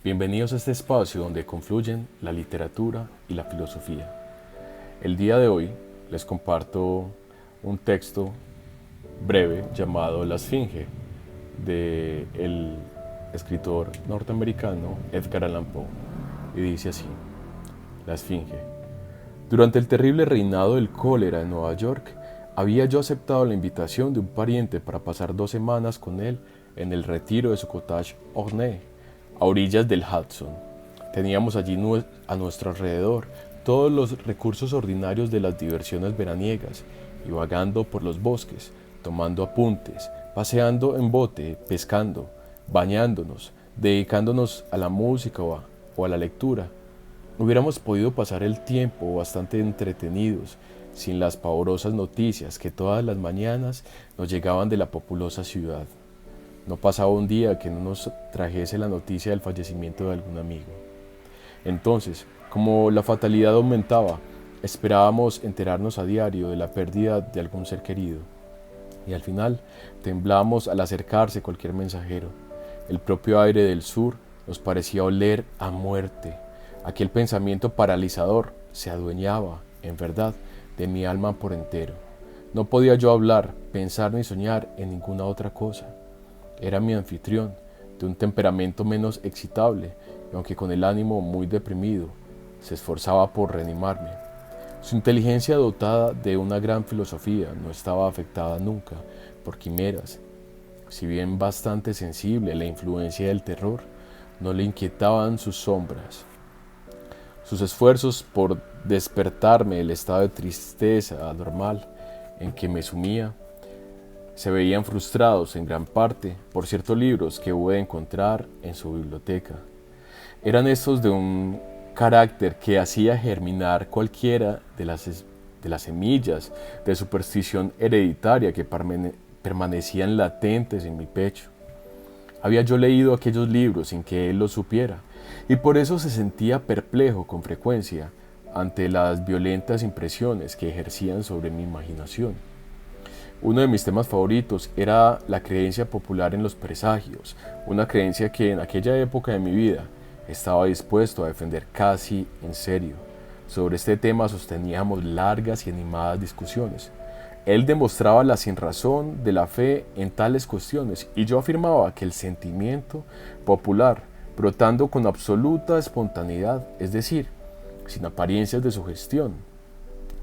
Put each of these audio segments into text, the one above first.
Bienvenidos a este espacio donde confluyen la literatura y la filosofía. El día de hoy les comparto un texto breve llamado La Esfinge de el escritor norteamericano Edgar Allan Poe y dice así: La Esfinge. Durante el terrible reinado del cólera en Nueva York, había yo aceptado la invitación de un pariente para pasar 2 semanas con él en el retiro de su cottage Ornée, a orillas del Hudson. Teníamos allí a nuestro alrededor todos los recursos ordinarios de las diversiones veraniegas, y vagando por los bosques, tomando apuntes, paseando en bote, pescando, bañándonos, dedicándonos a la música o a la lectura, hubiéramos podido pasar el tiempo bastante entretenidos, sin las pavorosas noticias que todas las mañanas nos llegaban de la populosa ciudad. No pasaba un día que no nos trajese la noticia del fallecimiento de algún amigo. Entonces, como la fatalidad aumentaba, esperábamos enterarnos a diario de la pérdida de algún ser querido. Y al final, temblábamos al acercarse cualquier mensajero. El propio aire del sur nos parecía oler a muerte. Aquel pensamiento paralizador se adueñaba, en verdad, de mi alma por entero. No podía yo hablar, pensar ni soñar en ninguna otra cosa. Era mi anfitrión, de un temperamento menos excitable, y aunque con el ánimo muy deprimido, se esforzaba por reanimarme. Su inteligencia, dotada de una gran filosofía, no estaba afectada nunca por quimeras. Si bien bastante sensible a la influencia del terror, no le inquietaban sus sombras. Sus esfuerzos por despertarme del estado de tristeza anormal en que me sumía se veían frustrados en gran parte por ciertos libros que hube de encontrar en su biblioteca. Eran estos de un carácter que hacía germinar cualquiera de las semillas de superstición hereditaria que permanecían latentes en mi pecho. Había yo leído aquellos libros sin que él lo supiera, y por eso se sentía perplejo con frecuencia ante las violentas impresiones que ejercían sobre mi imaginación. Uno de mis temas favoritos era la creencia popular en los presagios, una creencia que en aquella época de mi vida estaba dispuesto a defender casi en serio. Sobre este tema sosteníamos largas y animadas discusiones. Él demostraba la sinrazón de la fe en tales cuestiones y yo afirmaba que el sentimiento popular, brotando con absoluta espontaneidad, es decir, sin apariencias de sugestión,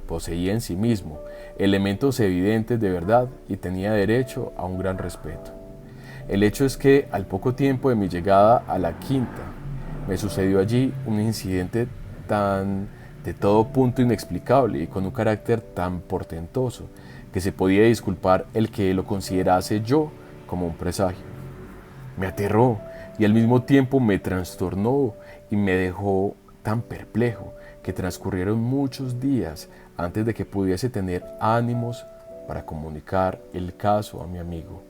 poseía en sí mismo elementos evidentes de verdad y tenía derecho a un gran respeto. El hecho es que al poco tiempo de mi llegada a la quinta, me sucedió allí un incidente tan de todo punto inexplicable y con un carácter tan portentoso que se podía disculpar el que lo considerase yo como un presagio. Me aterró y al mismo tiempo me trastornó y me dejó tan perplejo que transcurrieron muchos días antes de que pudiese tener ánimos para comunicar el caso a mi amigo.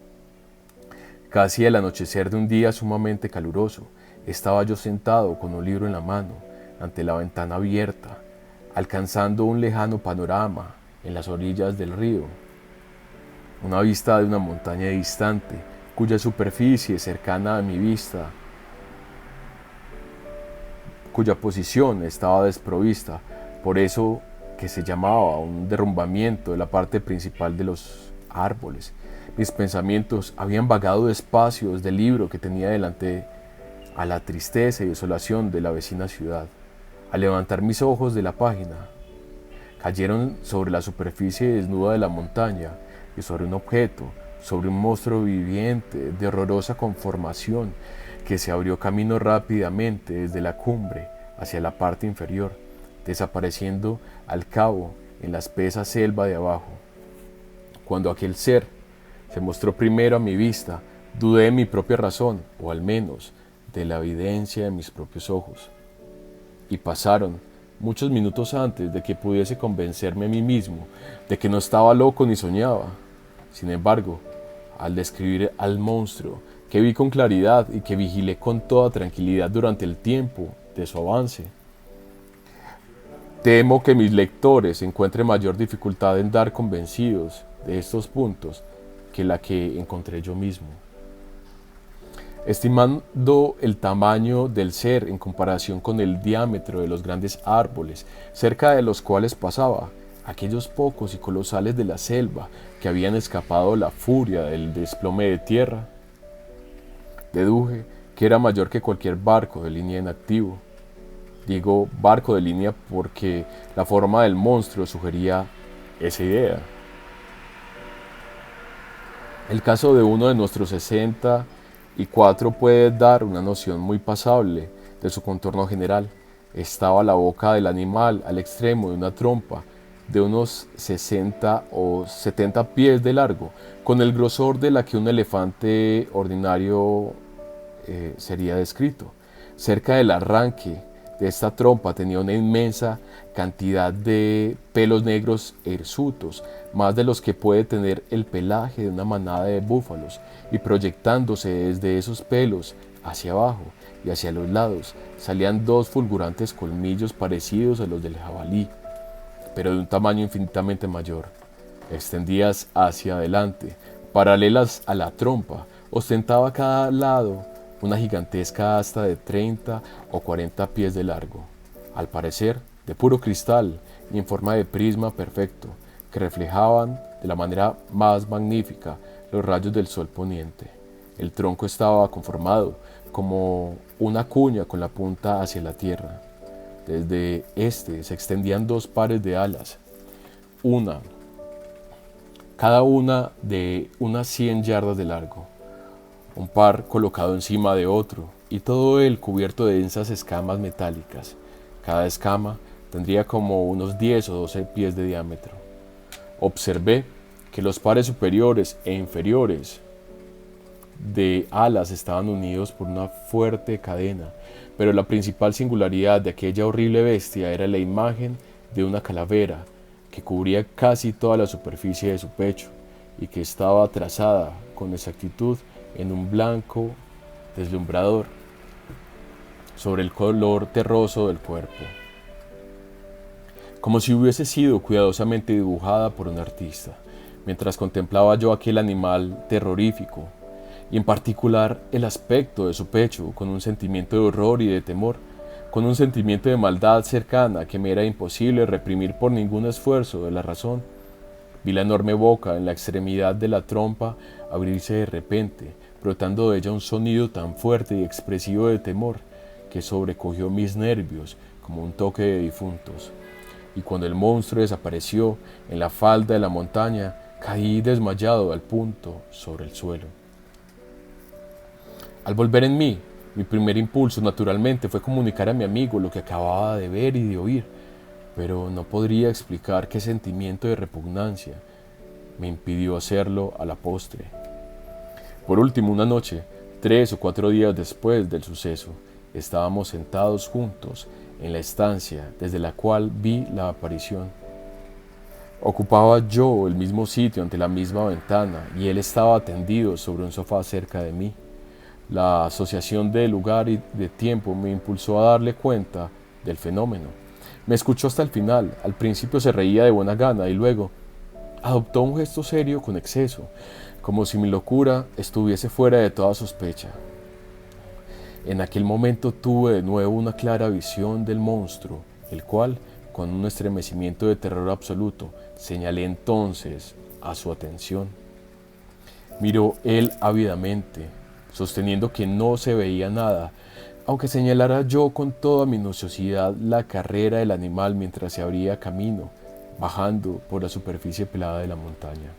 Casi al anochecer de un día sumamente caluroso, estaba yo sentado con un libro en la mano, ante la ventana abierta, alcanzando un lejano panorama en las orillas del río. Una vista de una montaña distante, cuya superficie cercana a mi vista, cuya posición estaba desprovista, por eso que se llamaba un derrumbamiento de la parte principal de los árboles. Mis pensamientos habían vagado despacio desde el libro que tenía delante a la tristeza y desolación de la vecina ciudad. Al levantar mis ojos de la página, cayeron sobre la superficie desnuda de la montaña y sobre un objeto, sobre un monstruo viviente de horrorosa conformación que se abrió camino rápidamente desde la cumbre hacia la parte inferior, desapareciendo al cabo en la espesa selva de abajo. Cuando aquel ser se mostró primero a mi vista, dudé de mi propia razón, o al menos de la evidencia de mis propios ojos. Y pasaron muchos minutos antes de que pudiese convencerme a mí mismo de que no estaba loco ni soñaba. Sin embargo, al describir al monstruo, que vi con claridad y que vigilé con toda tranquilidad durante el tiempo de su avance, temo que mis lectores encuentren mayor dificultad en dar convencidos de estos puntos que la que encontré yo mismo. estimando el tamaño del ser en comparación con el diámetro de los grandes árboles cerca de los cuales pasaba, aquellos pocos y colosales de la selva que habían escapado de la furia del desplome de tierra. Deduje que era mayor que cualquier barco de línea en activo. Digo barco de línea porque la forma del monstruo sugería esa idea. El caso de uno de nuestros 64 puede dar una noción muy pasable de su contorno general. Estaba la boca del animal al extremo de una trompa de unos 60 o 70 pies de largo, con el grosor de la que un elefante ordinario sería descrito. Cerca del arranque de esta trompa tenía una inmensa cantidad de pelos negros hirsutos, más de los que puede tener el pelaje de una manada de búfalos, y proyectándose desde esos pelos hacia abajo y hacia los lados salían dos fulgurantes colmillos parecidos a los del jabalí, pero de un tamaño infinitamente mayor, extendidas hacia adelante, paralelas a la trompa. Ostentaba a cada lado una gigantesca asta de 30 o 40 pies de largo, al parecer de puro cristal y en forma de prisma perfecto, que reflejaban de la manera más magnífica los rayos del sol poniente. El tronco estaba conformado como una cuña con la punta hacia la tierra. Desde este se extendían dos pares de alas, cada una de unas 100 yardas de largo, un par colocado encima de otro, y todo él cubierto de densas escamas metálicas. Cada escama tendría como unos 10 o 12 pies de diámetro. Observé que los pares superiores e inferiores de alas estaban unidos por una fuerte cadena, pero la principal singularidad de aquella horrible bestia era la imagen de una calavera que cubría casi toda la superficie de su pecho y que estaba trazada con exactitud en un blanco deslumbrador sobre el color terroso del cuerpo, como si hubiese sido cuidadosamente dibujada por un artista. Mientras contemplaba yo aquel animal terrorífico, y en particular el aspecto de su pecho, con un sentimiento de horror y de temor, con un sentimiento de maldad cercana que me era imposible reprimir por ningún esfuerzo de la razón, vi la enorme boca en la extremidad de la trompa abrirse de repente, brotando de ella un sonido tan fuerte y expresivo de temor que sobrecogió mis nervios como un toque de difuntos. Y cuando el monstruo desapareció en la falda de la montaña, caí desmayado al punto sobre el suelo. Al volver en mí, mi primer impulso naturalmente fue comunicar a mi amigo lo que acababa de ver y de oír, pero no podría explicar qué sentimiento de repugnancia me impidió hacerlo a la postre. Por último, una noche, 3 o 4 días después del suceso, estábamos sentados juntos en la estancia desde la cual vi la aparición. Ocupaba yo el mismo sitio ante la misma ventana y él estaba tendido sobre un sofá cerca de mí. La asociación de lugar y de tiempo me impulsó a darle cuenta del fenómeno. Me escuchó hasta el final. Al principio se reía de buena gana y luego adoptó un gesto serio con exceso, como si mi locura estuviese fuera de toda sospecha. En aquel momento tuve de nuevo una clara visión del monstruo, el cual, con un estremecimiento de terror absoluto, señalé entonces a su atención. Miró él ávidamente, sosteniendo que no se veía nada, aunque señalara yo con toda minuciosidad la carrera del animal mientras se abría camino, bajando por la superficie pelada de la montaña.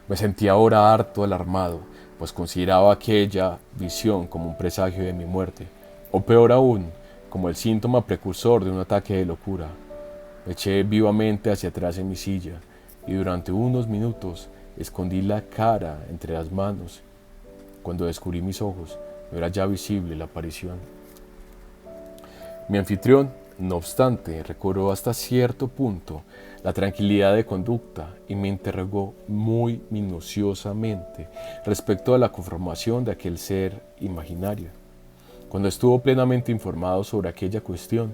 Me sentía ahora harto alarmado, pues consideraba aquella visión como un presagio de mi muerte, o peor aún, como el síntoma precursor de un ataque de locura. Me eché vivamente hacia atrás en mi silla, y durante unos minutos escondí la cara entre las manos. Cuando descubrí mis ojos, no era ya visible la aparición. Mi anfitrión, no obstante, recobró hasta cierto punto la tranquilidad de conducta y me interrogó muy minuciosamente respecto a la conformación de aquel ser imaginario. Cuando estuvo plenamente informado sobre aquella cuestión,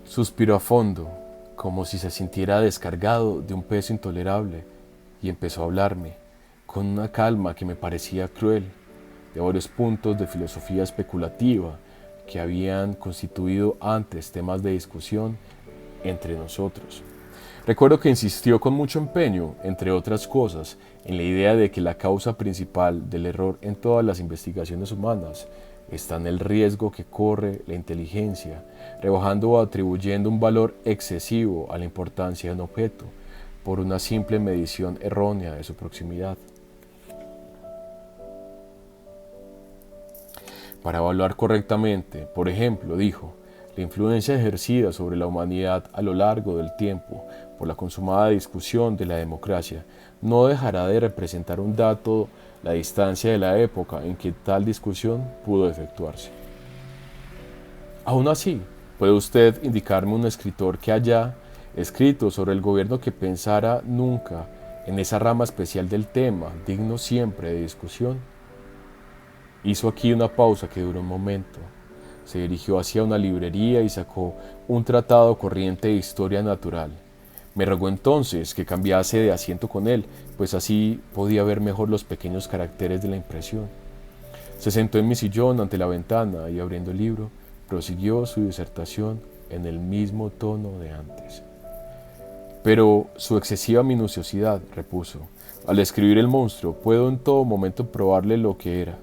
suspiró a fondo, como si se sintiera descargado de un peso intolerable, y empezó a hablarme, con una calma que me parecía cruel, de varios puntos de filosofía especulativa que habían constituido antes temas de discusión entre nosotros. Recuerdo que insistió con mucho empeño, entre otras cosas, en la idea de que la causa principal del error en todas las investigaciones humanas está en el riesgo que corre la inteligencia, rebajando o atribuyendo un valor excesivo a la importancia de un objeto por una simple medición errónea de su proximidad. Para evaluar correctamente, por ejemplo, dijo, la influencia ejercida sobre la humanidad a lo largo del tiempo por la consumada discusión de la democracia no dejará de representar un dato la distancia de la época en que tal discusión pudo efectuarse. Aún así, ¿puede usted indicarme un escritor que haya escrito sobre el gobierno que pensara nunca en esa rama especial del tema, digno siempre de discusión? Hizo aquí una pausa que duró un momento. Se dirigió hacia una librería y sacó un tratado corriente de historia natural. Me rogó entonces que cambiase de asiento con él, pues así podía ver mejor los pequeños caracteres de la impresión. Se sentó en mi sillón ante la ventana y abriendo el libro, prosiguió su disertación en el mismo tono de antes. Pero su excesiva minuciosidad, repuso, al escribir el monstruo puedo en todo momento probarle lo que era.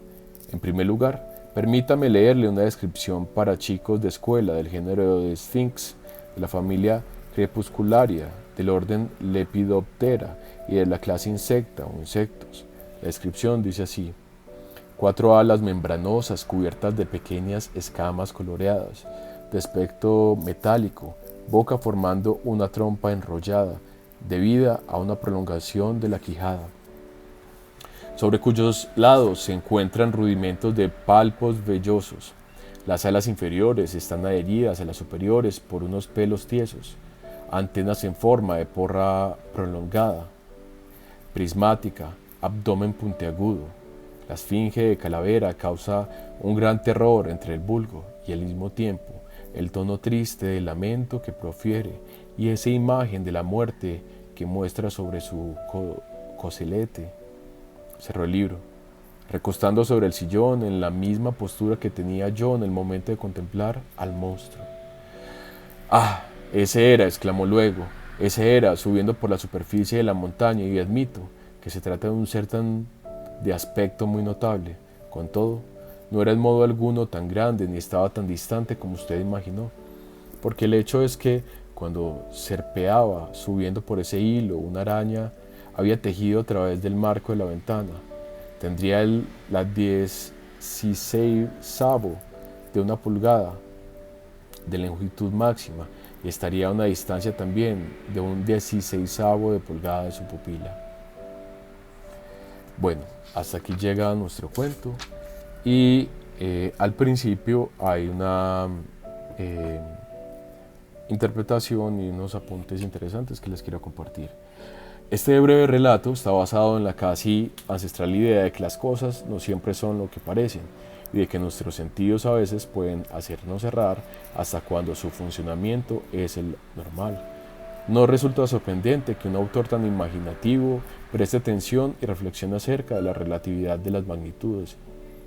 En primer lugar, permítame leerle una descripción para chicos de escuela del género de Sphinx, de la familia Crepuscularia, del orden Lepidoptera y de la clase Insecta o insectos. La descripción dice así: 4 alas membranosas cubiertas de pequeñas escamas coloreadas, de aspecto metálico, boca formando una trompa enrollada, debida a una prolongación de la quijada, sobre cuyos lados se encuentran rudimentos de palpos vellosos. Las alas inferiores están adheridas a las superiores por unos pelos tiesos, antenas en forma de porra prolongada, prismática, abdomen puntiagudo. La esfinge de calavera causa un gran terror entre el vulgo y al mismo tiempo el tono triste de lamento que profiere y esa imagen de la muerte que muestra sobre su coselete. Cerró el libro, recostando sobre el sillón en la misma postura que tenía yo en el momento de contemplar al monstruo. ¡Ah! Ese era, exclamó luego, ese era, subiendo por la superficie de la montaña, y admito que se trata de un ser de aspecto muy notable. Con todo, no era en modo alguno tan grande ni estaba tan distante como usted imaginó, porque el hecho es que cuando serpeaba subiendo por ese hilo, una araña había tejido a través del marco de la ventana. Tendría la 16avo de una pulgada de longitud máxima y estaría a una distancia también de un 16avo de pulgada de su pupila. Bueno, hasta aquí llega nuestro cuento y al principio hay una interpretación y unos apuntes interesantes que les quiero compartir. Este breve relato está basado en la casi ancestral idea de que las cosas no siempre son lo que parecen y de que nuestros sentidos a veces pueden hacernos errar hasta cuando su funcionamiento es el normal. No resulta sorprendente que un autor tan imaginativo preste atención y reflexione acerca de la relatividad de las magnitudes.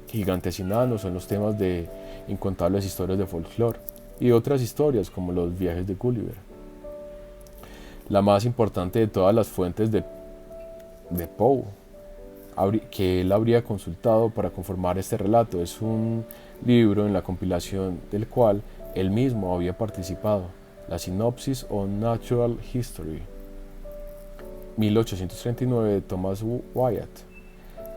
Gigantes y enanos son los temas de incontables historias de folclore y otras historias como los viajes de Gulliver. La más importante de todas las fuentes de Poe que él habría consultado para conformar este relato es un libro en la compilación del cual él mismo había participado, la Synopsis on Natural History, 1839 de Thomas Wyatt,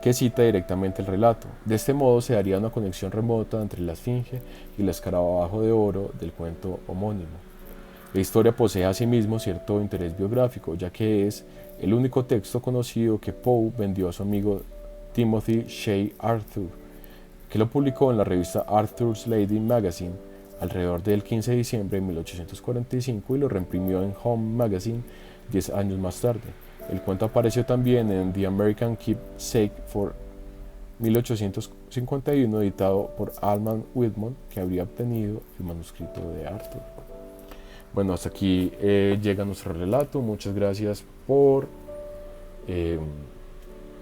que cita directamente el relato. De este modo se daría una conexión remota entre la esfinge y el escarabajo de oro del cuento homónimo. La historia posee asimismo cierto interés biográfico, ya que es el único texto conocido que Poe vendió a su amigo Timothy Shea Arthur, que lo publicó en la revista Arthur's Lady Magazine alrededor del 15 de diciembre de 1845 y lo reimprimió en Home Magazine 10 años más tarde. El cuento apareció también en The American Keepsake for 1851, editado por Alman Whitmore, que habría obtenido el manuscrito de Arthur. Bueno, hasta aquí llega nuestro relato. Muchas gracias por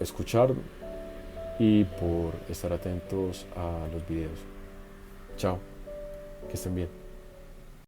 escuchar y por estar atentos a los videos. Chao, que estén bien.